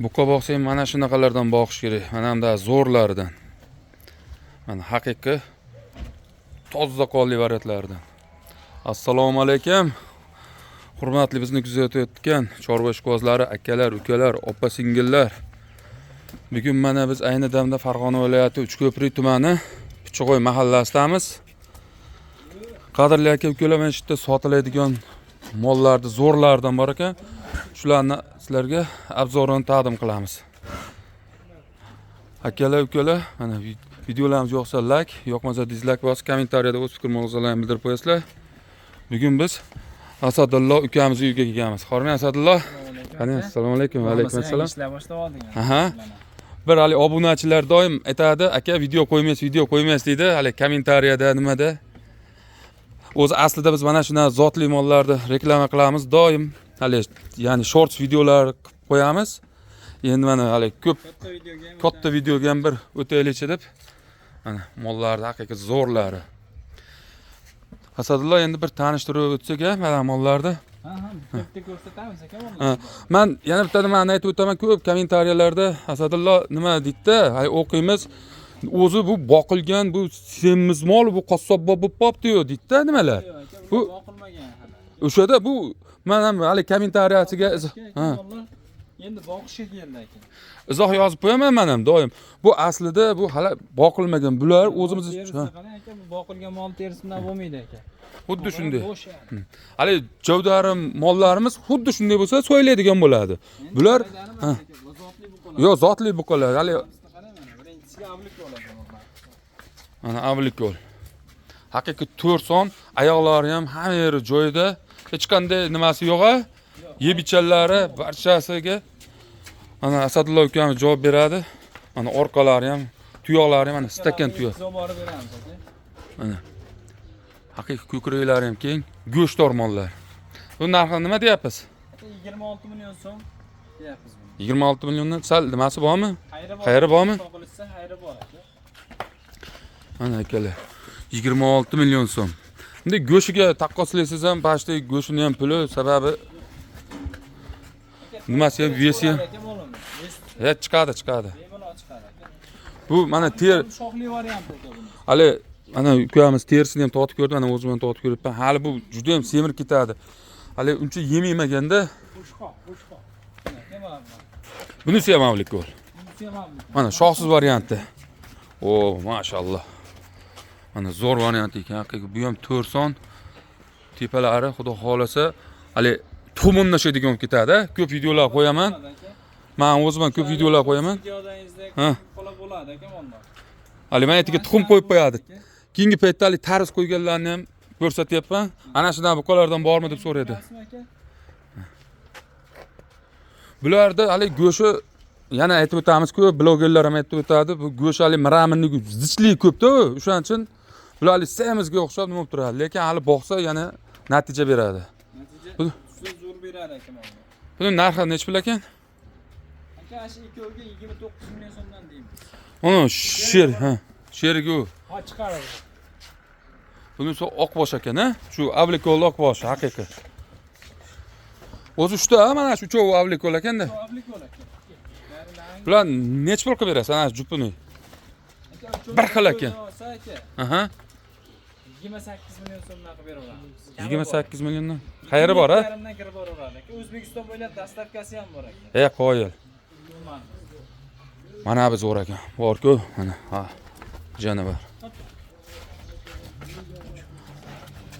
Buqa boqsang mana shunaqalardan boqish kerak. Mana bunda zo'rlardan. Mana haqiqiy toza qonli variantlardan. Assalomu alaykum. Hurmatli bizni kuzatayotgan chorva ishqibozlari, akalar, ukalar, opa-singillar. Bugun mana biz ayni damda Farg'ona viloyati Uchko'prik tumani Pichig'oy mahallasidamiz. Qadrli aka, ukalar, mana shu yerda sotiladigan mollarni zo'rlardan bor ekan. Shularni sizlarga obzorini taqdim qilamiz. Akalar, ukalar, mana videolarimiz yoqsa like, yoqmasa dislike bosib, kommentariyada o'z fikr-mulohazalaringizni bildirib qo'yasizlar. Bugun biz Asadullo ukamiz uyiga kelganmiz. Hormay Asadullo. Qani, assalomu alaykum. Va alaykum assalom. Ishlar boshlab Aha. Bir hali obunachilar doim aytadi, aka video qo'ymaysiz deydi. Hali kommentariyada nimada. O'zi aslida biz mana shuna zotli mollarni reklama qilamiz doim. Hali ya'ni shorts videolar qilib qo'yamiz. Endi mana hali ko'p katta videoga ham bir o'taylikchi deb. Mana mollarni haqiqiy zo'rlari. Asadullo, endi bir tanishtirib o'tsak, mana mollarni. bitta ko'rsatamiz aka bo'ladi. Men yana bitta nimani aytib o'taman, ko'p kommentariylarda Asadullo nima deydi? Hay o'qiymiz. O'zi bu boqilgan, bu semiz mol, bu qassob bo'lib qopti-yu deydi, nimalar? Bu boqilmagan hali. O'shada bu men ham hali kommentariyasiga Endi boqishga keldi aka. izoh yozib qo'yaman men ham doim. Bu aslida bu hali boqilmagan. Bular o'zimiz qarang aka, bu boqilgan mol terisidan bo'lmaydi aka. Xuddi shunday. Hali javdari mollarimiz xuddi shunday bo'lsa so'yiladigan bo'ladi. Bular yo zotli buqalar. Hali mana avlikol. Haqiqiy 4 son, oyoqlari ham hamma yeri joyida. Hech qanday nimasi yo'q-a? Yeb ichallari barchasiga mana Asadullo ukamiz javob beradi. Mana orqalari ham, tuyoqlari ham mana stakan tuyoq. Mana haqiqiy ko'kraklari ham keng, go'shtdor mollar. Bu narxi nima deyapsiz? 26 million so'm deyapmiz buni. 26 milliondan sal nimasi bormi? Xayri bormi? Xayri bor aka. Mana akalar, 26 million so'm. Endi go'shiga taqqoslaysiz ham, pashta go'shini ham puli sababi nimasi ham vesi ham. Chiqadi. Bu mana ter shoxli variant bo'ldi buni. Hali mana ukamiz terisini ham tortib ko'rdi, mana o'zim ham tortib ko'ryapman. Hali bu juda ham semirib ketadi. Hali uncha yemaymaganda. Qo'shqoq. Bunisi ham avlikol. Mana shoxsiz varianti. O, mashalloh. Mana zo'r variant ekan. Haqiqiy bu ham 4 son. Tepalari xudo xolasa hali to'monlashadigan bo'lib ketadi. Ko'p videolar qo'yaman. Men o'zim ham ko'p videolar qo'yaman. Ha. Bo'ladi aka mollar. Hali men aytiga tuxum qo'yib qo'yadi. Keyingi paytda hali tariz qo'yganlarni ham ko'rsatyapman. Ana shundan buqalardan bormi deb so'raydi. Bularda hali go'shi yana aytib o'tamiz-ku, blogerlar ham aytib o'tadi. Bu go'sh hali miraminligi zichli ko'p-da, o'shaning uchun bular hali semizga o'xshab nima bo'lib turadi. Lekin hali boqsa yana natija beradi. Natija zo'r beradi aka mollar. Buning narxi necha pul ekan? Aka, shu ikkoviga 29 million so'mdan deymiz. Ana sher, shergu. Ha, chiqaradi. Bunisi oqbosh ekan, shu avlikol oqbosh haqiqiy. O'zi uchta, mana shu uchovi avlikol ekanda. Avlikol aka. Bular necha pul qilib berasiz ana jupini? Bir xil ekan. Aha. 28 million so'mdan qilib beraveramiz. 28 milliondan. Xayri bor, ha? Yarimdan kirib boraveradi aka. O'zbekiston bo'ylab dastavkasi ham bor aka. Qoyil. Mana biz zo'r ekan. Bor-ku, mana, ha. Janavar.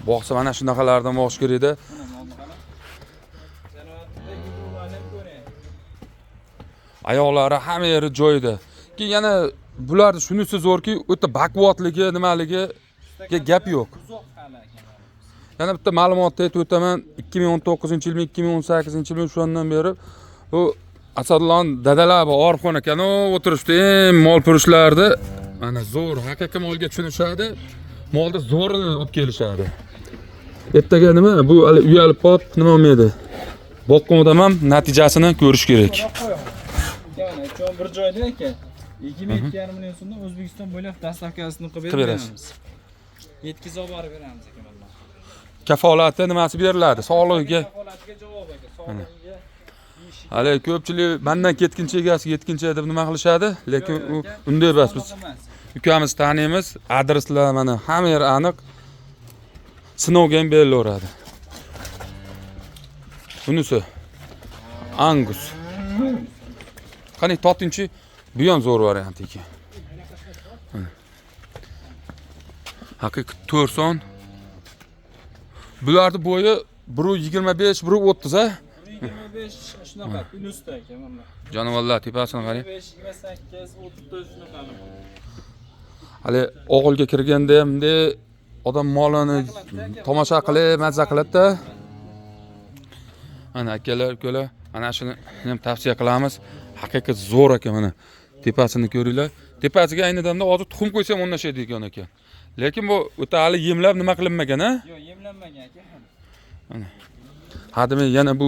Boqsa mana shunaqalardan boqish kerak-da. Oyoqlari hamma yeri joyida. Keyin yana bularni shunisi zo'rki, o'ta baquvvatligi, nimaligi gap yo'q. Yana bitta ma'lumotni aytib o'taman. 2019-yilmi, 2018-yilmi shundan beri bu Asadulloning dadalar bor, orifxon ekan, o'tirishdi, mol purushlardi. Mana zo'r, haqiqiy molga tushunishadi. Molda zo'rini olib kelishadi. Ertaga nima? Bu hali uyalib qolib, nima bo'lmaydi. Boqqandan ham natijasini ko'rish kerak. Yana cho'ng bir joyda aka. 22,5 million so'mdan O'zbekiston bo'ylab dastavkasini qilib beramiz. Yetkazib borib beramiz aka mollar. Kafolati nimasi beriladi? Sog'lig'iga. Kafolatiga javob aka. Sog'lig'iga Hali ko'pchilik mendan ketguncha egasi yetguncha deb nima qilishadi, lekin u unday emas. Biz ukamiz taniymiz, adreslar mana hamma yer aniq. Sinovga ham berilaveradi. Bunisi Angus. Qani totinchi, bu ham zo'r variant ekan. Haqiqiy 4 son. Bularni bo'yi 1.25, 1.30 a? 25 shunaqa plyusda ekan mana. Jonivorlar tepasini qarang. 25, 28, 34 shunaqa. Hali o'g'ilga kirganda hamda odam molini tomosha qilib, mazza qiladi-da. Mana akalar, ukalar, mana shuni ham tavsiya qilamiz. Haqiqiy zo'r ekan mana. Tepasini ko'ringlar. Tepasiga ayni damda hozir tuxum qo'ysam o'rnashadi ekan. Lekin bu o'ta hali yemlab nima qilinmagan, a? Yo'q, yemlanmagan ekan. Mana. Hadimi yana bu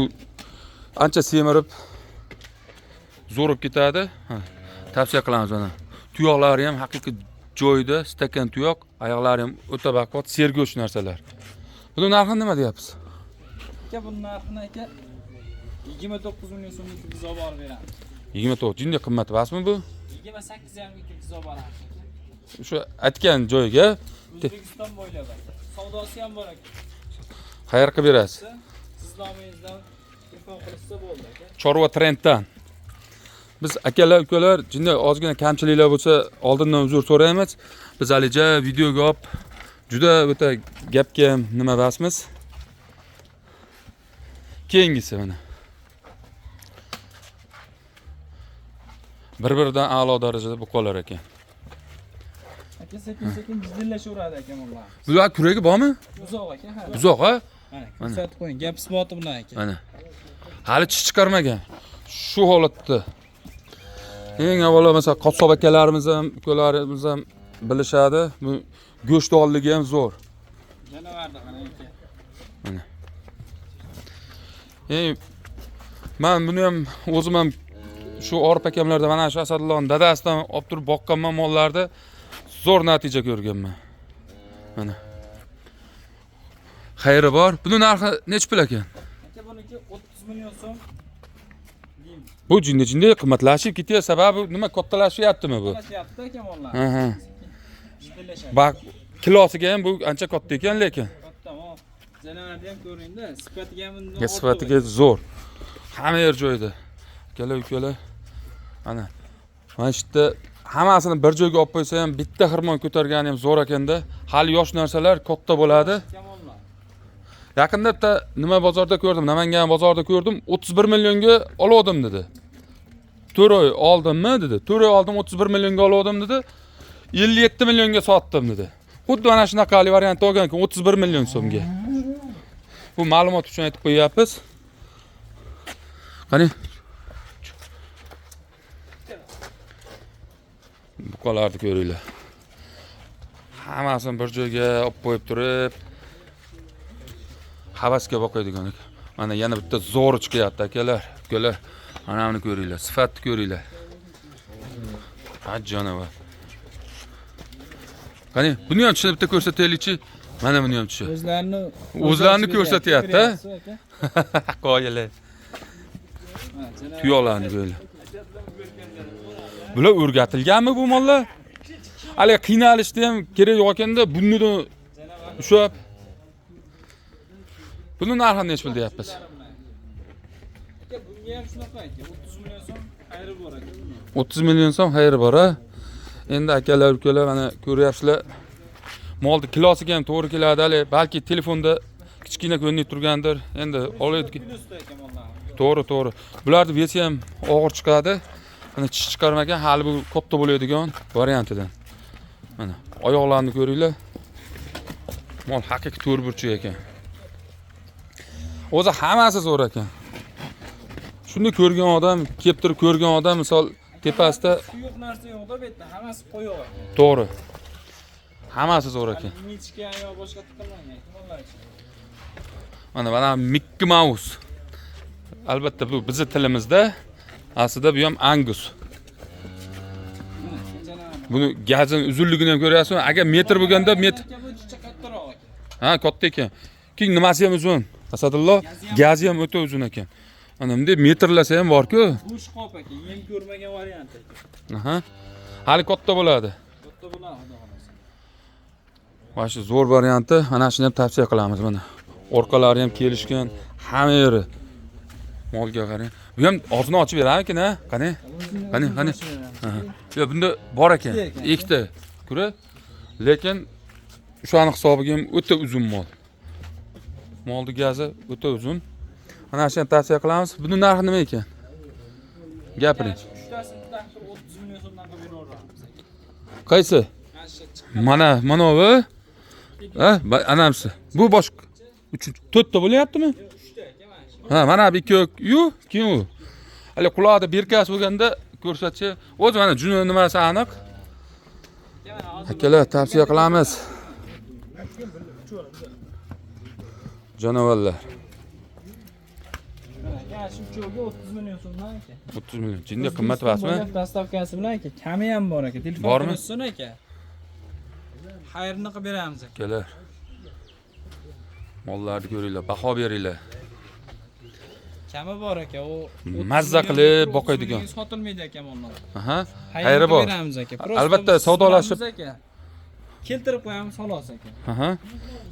ancha semirib zo'rib ketadi. Tavsiya qilamiz mana. Tuyoqlari ham haqiqiy joyida, stakan tuyoq, oyoqlari ham o'ta baquvvat, sergo'sh narsalar. Buni narxi nima deyapsiz? Aka, bu narxini aka 29 million so'mga biz olib borib beramiz. 29. Jinday qimmat emasmi bu? 28,5 ga biz olib boramiz. O'sha aytgan joyiga O'zbekiston bo'ylab. Savdosi ham bor aka. xayr qilib berasiz. Siz nomingizdan telefon qilsa bo'ldi aka. Chorva Trenddan. Biz akalar, ukalar, jinday ozgina kamchiliklar bo'lsa, oldindan uzr so'raymiz. Biz halija videoga olib juda o'ta gapga ham nima basmiz. Keyingisi mana. Bir-biridan a'lo darajada buqalar ekan. Aka sekin-sekin jiddiylashaveradi aka bunlar. Bular kuragi bormi? Uzoq aka, ha. Uzoq, ha? Mana, ko'rsatib qo'ying. Gap isboti bilan aka. Mana. Hali tish chiqarmagan. Shu holatda. Eng avvalo mesela qassob akalarimiz ham, ukalarimiz ham bilishadi. Bu go'sht olligi ham zo'r. Janovarda qarang aka. Mana. Men buni ham o'zim ham shu Orif akamlarda mana shu Asadullohning dadasidan olib turib boqqanman mollarda zo'r natija ko'rganman. Mana. Xayri bor. Buni narxi nech pul ekan? Aka, buniki 30 million so'm. Bu jinday qimmatlashib ketyapti. Sababi nima, kattalashyaptimi bu? Kattalashyapti aka mollar. Ha. Jiddiylashyapti. Bak, kilosiga ham bu ancha katta ekan lekin. Katta, o. Janovarda ham ko'ringda, sifatiga ham bundan Sifatiga zo'r. Hamma yer joyida. Akalar, ukalar. Mana. Mana shu yerda hammasini bir joyga olib qo'ysa ham bitta xirmon ko'targani ham zo'r ekanda, hali yosh narsalar katta bo'ladi. Yaqinda bitta nima bozorda ko'rdim, Namangan bozorida ko'rdim, 31 millionga oldim dedi. 4 oy oldimmi dedi. 4 oy oldim, 31 millionga oldim dedi. 57 millionga sotdim dedi. Xuddi mana shunaqa variant olgan-ku 31 million so'mga. Bu ma'lumot uchun aytib qo'yapmiz. Qani. Buqalarni ko'ringlar. Hammasini bir joyga olib qo'yib turib, havasga boqadigan ekan. Mana yana bitta zo'r chiqyapti akalar, ukalar. Mana buni ko'ringlar, sifatni ko'ringlar. Ajjonova. Qani, buni ham tushunib bitta ko'rsataylikchi. Mana buni ham tushun. O'zlarini ko'rsatyapti. Qo'yinglar. Tuyoqlarni ko'ringlar. Bular o'rgatilganmi bu mollar? Hali qiynalishda ham kerak yo'q ekanda, bundan ushlab. Buni narxini nech pul deyapmiz? Aka, bunga ham shunaqa aka, 30 million so'm xayri bor aka. 30 million so'm xayri bor, ha? Endi akalar, ukalar mana ko'ryapsizlar. Molni kilosiga ham to'g'ri keladi, hali balki telefonda kichkina ko'rinib turgandir. Endi olayotgan. To'g'ri. Bularning vesi ham og'ir chiqadi. Mana tish chiqarmagan, hali bu katta bo'ladigan variantidan. Mana oyoqlarni ko'ringlar. Mol haqiqiy to'rburchak ekan. O'zi hammasi zo'r ekan. Shuni ko'rgan odam, kelib turib ko'rgan odam, misol tepasida yo'q narsa yo'q-da bu yerda, hammasi qo'yoq. To'g'ri. Hammasi zo'r ekan. Michka yo boshqa tiqilmagan mollar ichida. Mana Mickey Mouse. Albatta bu bizning tilimizda. Aslida bu ham Angus. Buni gazini uzunligini ham ko'ryapsizmi? Agar metr bo'lganda metr. Bu juda kattaroq ekan. Ha, katta ekan. Keyin nimasi ham uzun? Asadulloh, gazi ham o'ta uzun ekan. Ana bunday metrlasa ham bor-ku. Bu shqop aka, yem ko'rmagan variant aka. Aha. Hali katta bo'ladi. Katta bo'ladi xudo xolasa. Mana shu zo'r varianti, ana shuni ham tavsiya qilamiz mana. Orqalari ham kelishgan, hamma yeri. Molga qarang. Bu ham og'zini ochib beramikin, ha? Qani? Qani? Aha. Yo, bunda bor ekan. Ikkita. Ko'ra? Lekin o'shani hisobiga ham o'ta uzun mol. Molni gazi o'ta uzun. Mana shuni tavsiya qilamiz. Buning narxi nima ekan? Gapiring. Uchtasini taxtir 30 million so'mdan qilib beraveramiz. Qaysi? Mana bu. Ha, anamsi. Bu boshqa. 4ta bo'lyaptimi? 3ta aka mana shu. Ha, mana bu ikki yu, kim u? Hali quloqda berkasi bo'lganda ko'rsatchi. O'zi mana juni nimasi aniq. Akalar tavsiya qilamiz. Janovarlar. Mana shu cho'ga 30 million so'mdan aka. 30 million. Jinda qimmat emasmi? Dastavkasi bilan aka, kami ham bor aka. Telefon Bormi? qilsin aka. Xayrini qilib beramiz aka. Akalar. Mollarni ko'ringlar, baho beringlar. Kami bor aka, u Mazza qilib boqadigan. Sotilmaydi aka mollar. Aha. Xayrini Xayri bor. beramiz aka. Albatta savdolashib. Keltirib qo'yamiz xolos aka. Aha.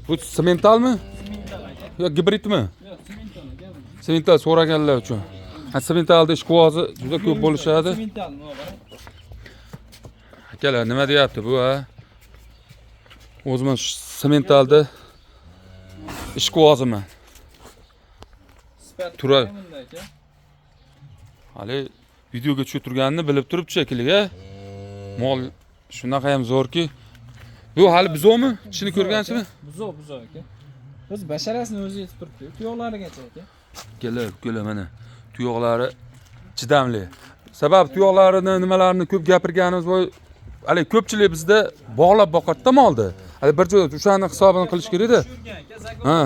Bu sementalmi? Semental aka. Yo gibridmi? Yo'q, semental aka. Semental so'raganlar uchun. Ha, sementalda ish quvozi juda ko'p bo'lishadi. Semental nima bor? Akalar, nima deyapti bu, ha? O'zim sementalda ish quvoziman. Sifat Turay. bunda aka. Hali videoga tushib turganini bilib turibdi shekilli. Mol shunaqa ham zo'rki. Bu hali bizovmi? Ishini ko'rgansizmi? Buzov aka. Biz basharasini o'zi yetib turibdi. Tuyoqlarigacha aka. Kelar mana. Tuyoqlari chidamli. Sabab tuyoqlarini, nimalarini ko'p gapirganimiz bo'y, hali ko'pchilik bizda bog'lab boqadi-da molni. Hali bir joyda o'shani hisobini qilish kerak-da. Ha.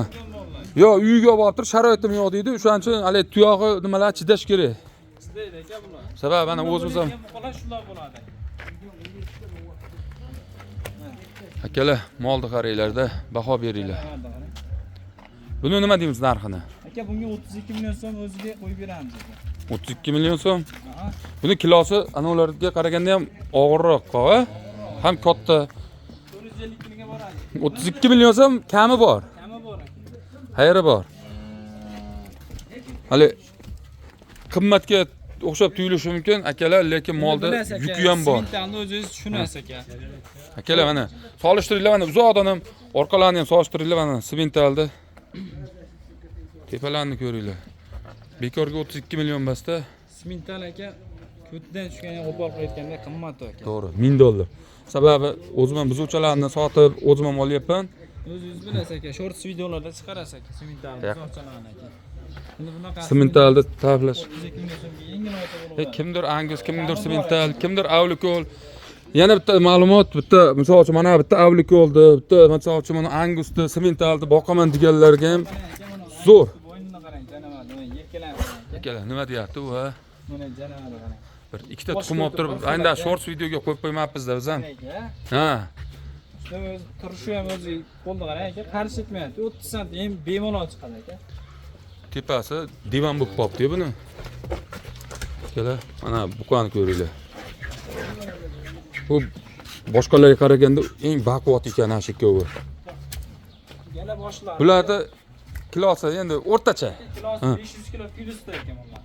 Yo, uyga olib turib sharoitim yo'q deydi. O'shaning uchun hali tuyog'i nimalar chidash kerak. Chidaydi aka bular. Sabab mana o'zimiz ham Shunday bo'ladi. akalar, molni qaranglar-da, baho beringlar. Buni nima deymiz narxini? Aka bunga 32 million so'm o'ziga qo'yib beramiz aka. 32 million so'm. Ha. Buni kilosi anolarga qaraganda ham og'irroq, ha? Ham katta. 450 kunga boradi. 32 million so'm kami bor. Kami bor aka. Xayri bor. Hali qimmatga o'xshab tuyulishi mumkin, akalar, lekin molda yuki ham bor. Sementalni o'zingiz tushunasiz aka. Akalar, mana solishtiringlar, mana uzoqdan ham orqalarini ham solishtiringlar, mana sementalda. Tepalarni ko'ringlar. Bekorga 32 million basda. Semental aka ko'tdan tushgan qo'pol qilayotganda qimmat aka. To'g'ri, $1000. Sababi o'zim ham buzuvchalarni sotib, o'zim ham olyapman. O'zingiz bilasiz aka, shorts videolarda chiqarasiz aka sementalni buzuvchalarni aka. Endi bunaqa Sementalda ta'riflash. 32 million so'mga yengil ota bo'ladi. Kimdir Angus, kimdir semental, kimdir Avlikol. Yana bitta ma'lumot, bitta misol uchun mana bitta Avlikoldi, bitta misol uchun mana Angusni, sementalni boqaman deganlarga ham zo'r. Bo'ynini qarang, janavar, yelkalarni qarang. Akalar, nima deyapti u, ha? Mana janavarni qarang. Bir ikkita tuxum olib turib, aynan shorts videoga qo'yib qo'ymabmiz-da biz ham. Ha. Shunda o'zi turishi ham o'zi qo'lni qarang aka, qarshi etmayapti. 30 sant ham bemalol chiqadi aka. Tepasi divan bo'lib qolibdi buni. Akalar, mana buqani ko'ringlar. Bu boshqalarga qaraganda eng baquvvat ekan ana shu ikkovi. Yana boshlar. Bularda kilosi endi o'rtacha. Kilosi 500 kilo pilusda ekan bunlar.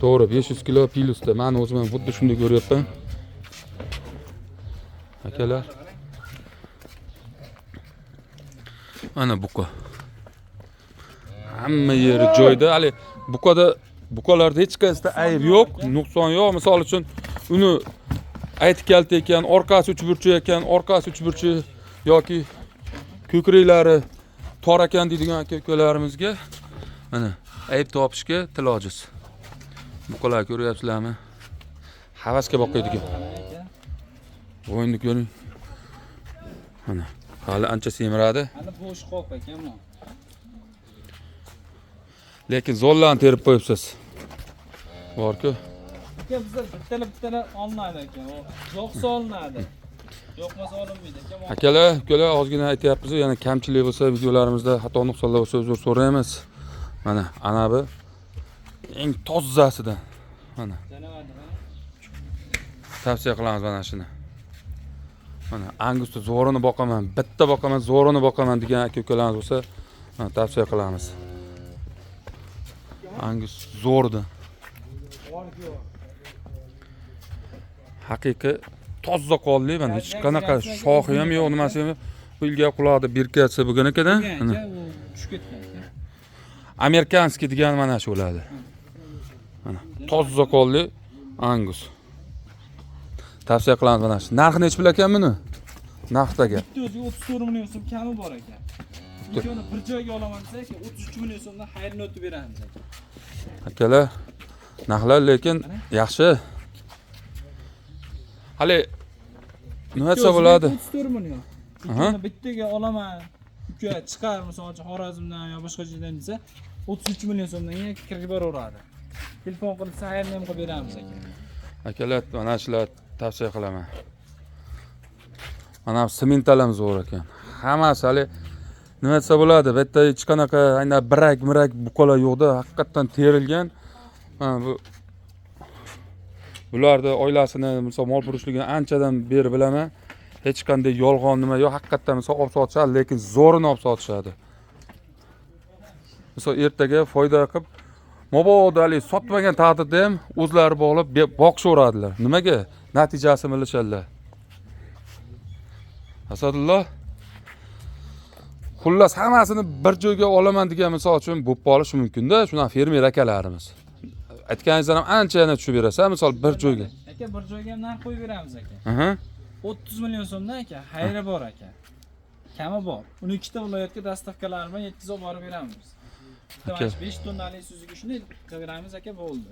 To'g'ri, 500 kilo pilusda. Men o'zim ham xuddi shunday ko'ryapman. Akalar. Mana buqa. Hamma yeri joyda. Hali buqalarda hech qaysida ayb yo'q, nuqson yo'q. Misol uchun uni aytib kalta ekan, orqasi uchburchak ekan, orqasi uchburchak yoki ko'kraklari tor ekan deydigan aka-ukalarimizga mana ayb topishga til ojiz. Buqalar ko'ryapsizlarmi? Havasga boqadigan. Bo'yinni ko'ring. Mana hali ancha semiradi. Hali bo'sh qolib ekan bu. Lekin zo'rlarni terib qo'yibsiz. Bor-ku. Aka bizda bittalar olinadi ekan. Yo'qsa olinadi. Yo'qmasa olinmaydi ekan. Akalar, ukalar ozgina aytyapmiz, yana kamchilik bo'lsa videolarimizda xato nuqsonlar bo'lsa uzr so'raymiz. Mana ana bu Eng tozasidan. Mana Janavarni mana. tavsiya qilamiz mana shuni. Mana Angusni zo'rini boqaman, bitta boqaman, zo'rini boqaman degan aka-ukalarimiz bo'lsa, mana tavsiya qilamiz. Angus zo'rdan. Haqiqiy toza qonli, mana hech qanaqa shoxi ham yo'q, nimasi ham yo'q. Qo'lga quloqda birkasi bo'lgan ekan-da. Mana U tushib ketgan ekan. amerikanskiy degan mana shu bo'ladi. Mana toza qonli Angus. Tavsiya qilamiz mana shu. Narxi nech pul ekan buni? Naqdga. Bitta o'ziga 34 million so'm kami bor ekan. Ikkoni bir joyga olaman desak, 33 million so'mdan xayrni o'tib beramiz ekan. Akalar, narxlar lekin yaxshi. Hali nima desa bo'ladi? 34 million. Ikkoni bittaga olaman. Uka chiqar, masalan, Xorazmdan yo boshqa joydan desa, 33 million so'mdan yana kirib boraveradi. Telefon qilib xayrni ham qilib beramiz ekan. Akalar, mana shular tavsiya qilaman. Mana semental ham zo'r ekan. Hammasi hali nima desa bo'ladi? Bu yerda hech qanaqa ayna birak buqalar yo'qda, haqiqatan terilgan. Mana bu bularda oilasini, misol mol purushligini anchadan beri bilaman. Hech qanday yolg'on nima yo'q, haqiqatan misol olib sotishadi, lekin zo'rini olib sotishadi. Misol ertaga foyda qilib, mabodo hali sotmagan taqdirda ham o'zlari bog'lab boqishaveradilar. Nimaga? Natijasini bilishadilar. Asadulloh xullas hammasini bir joyga olaman degan misol uchun bo'lib qolishi mumkin-da, shuna fermer akalarimiz. Aytganingizdan ham ancha yana tushib berasiz, misol bir joyga. Aka bir joyga ham narx qo'yib beramiz aka. Aha. 30 million so'mdan aka, xayri bor aka. Kami bor. Uni ikkita viloyatga dastavkalar bilan yetkazib borib beramiz. Aka. 5 tonnali suziga shuni qilib beramiz aka, bo'ldi.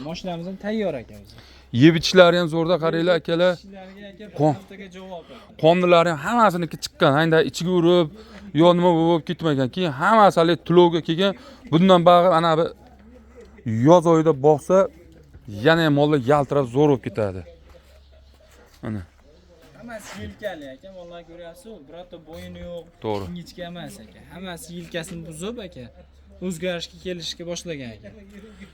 Mashinamiz ham tayyor aka o'zi. Yeb ichishlari ham zo'rda qaranglar akalar. Ishlarga aka bir Qon. haftaga javob aka. Qonlilari ham hammasiniki chiqqan, ayda ichiga urib, yo nima bo'lib ketmagan. Keyin hammasi hali tulovga kelgan. Bundan bag'i ana bu yoz oyida boqsa, yana ham mollar yaltirab zo'r bo'lib ketadi. Mana. Hammasi yelkali aka, vallahi ko'ryapsiz-ku, birorta bo'yini yo'q. To'g'ri. Ingichka emas aka. Hammasi yelkasini buzib aka, o'zgarishga kelishga boshlagan aka.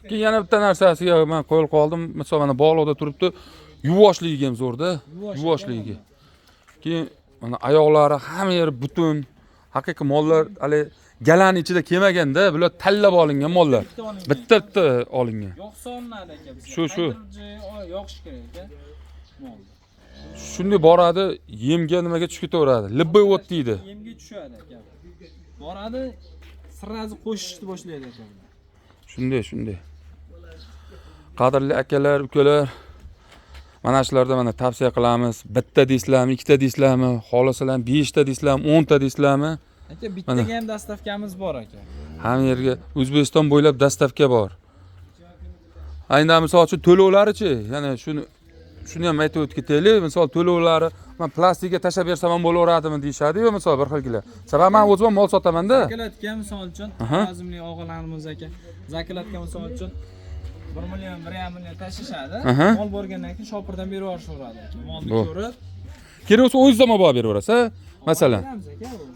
Keyin yana bitta narsasiga men qo'yib qoldim. Misol mana bog'larda turibdi. Yuvoshligi ham zo'rda. Yuvoshligi. Keyin mana oyoqlari hamma yeri butun. Haqiqiy mollar hali galan ichida kelmaganda, bular tanlab olingan mollar. Bitta olingan. Yo'q sonladi aka biz. Shu. Yoqish kerak aka. Mol. Shunday boradi, yemga nimaga tushib ketaveradi. Libboy o't deydi. Yemga tushadi aka. Boradi, sirrazi qo'shishni boshlaydi aka. Shunday. Qadrli akalar, ukalar, mana shularda mana tavsiya qilamiz. Bitta deysizlarmi, ikkita deysizlarmi, xohlasalar 5 ta deysizlarmi, 10 ta deysizlarmi? Aka bittaga ham dastavkamiz bor aka. Hamma yerga O'zbekiston bo'ylab dastavka bor. Aynan misol uchun to'lovlari-chi, ya'ni shuni ham aytib o'tib ketaylik. Misol to'lovlari men plastikga tashab bersam ham bo'laveradimi deyshadi-yu, misol bir xilgilar. Sababi men o'zim mol sotaman-da. Zakalatga misol uchun, Xorazmlik og'alarimiz aka, zakalatga misol uchun 1 million, 1,5 million tashishadi. Mol bo'lgandan keyin shopirdan berib yuborishadi aka. Molni ko'rib, kerak bo'lsa o'zingizdan olib borib beraverasiz, masalan.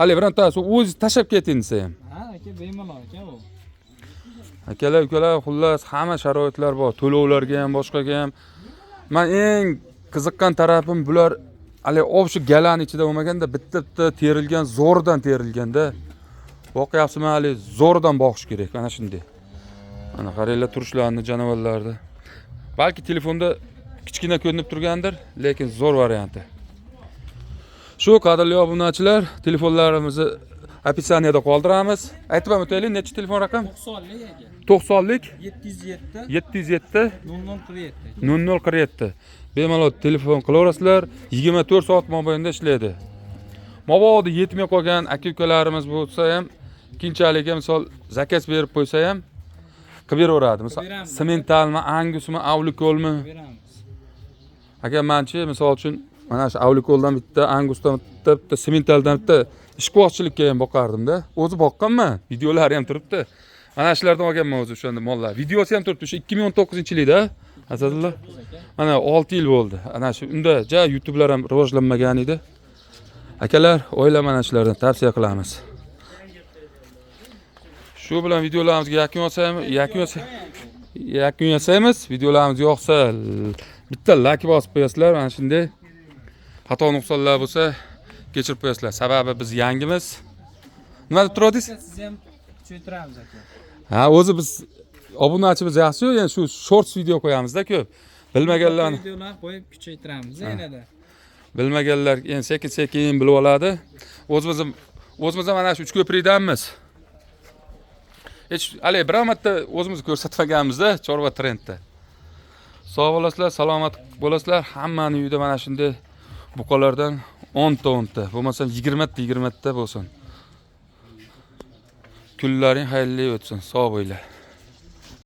Hali birontasi o'zi tashab keting desa ham. Ha, aka bemalol aka bu. Akalar, ukalar, xullas hamma sharoitlar bor. To'lovlarga ham, boshqaga ham. Men eng qiziqqan tarafim bular hali shu galan ichida bo'lmaganda bitta terilgan, zo'rdan terilganda. Voqeasini hali zo'rdan boqish kerak, mana shunday. Mana qaranglar turishlarini janavorlarni. Balki telefonda kichkina ko'rinib turgandir, lekin zo'r varianti. Shu qadrli obunachilar, telefonlarimizni opisiyaniyada qoldiramiz. Aytib o'taylik, necha telefon raqam? 90lik aka. 90lik 707 707 0047. 0047. Bemalol telefon qilaverasizlar. 24 soat mobaynida ishlaydi. Mabodo yetmay qolgan aka-ukalarimiz bo'lsa ham, keyinchalik misol zakaz berib qo'ysa ham qilib beraveradi. Misol sementalmi, angusmi, avlikolmi? Beramiz. Agar menchi misol uchun mana shu avlikoldan bitta, angusdan bitta, sementaldan bitta ishqoqchilikka ham boqardim-da. O'zi boqqanman, videolari ham turibdi. Mana shulardan olganman o'zi o'shanda mollar. Videosi ham turibdi, o'sha 2019-yilda. Asadulloh. Mana 6 yil bo'ldi. Ana shu unda YouTube'lar ham rivojlanmagan edi. Akalar, oila mana shulardan tavsiya qilamiz. Shu bilan videolarimizga yakun yasaymiz. Videolarimiz yoqsa bitta like bosib qo'yasizlar. Mana shunday xato nuqsonlar bo'lsa kechirib qo'yasizlar. Sababi biz yangimiz. Nima deb turadingiz? Sizni ham kuchaytiramiz aka. Ha, o'zi biz obunachimiz yaxshi-yu, endi shu shorts video qo'yamiz-da ko'p. Bilmaganlarni videolar qo'yib kuchaytiramiz yanada. bilmaganlar endi sekin-sekin bilib oladi. O'zimiz ham mana shu Uchko'prikdanmiz. Hech hali bir marta o'zimizni ko'rsatmaganmiz-da Chorva trendda. Sog' bo'lasizlar, salomat bo'lasizlar. Hammaning uyida mana shunday buqalardan 10 ta, bo'lmasa 20 ta bo'lsin. Kunlaring xayrli o'tsin. Sog' bo'linglar.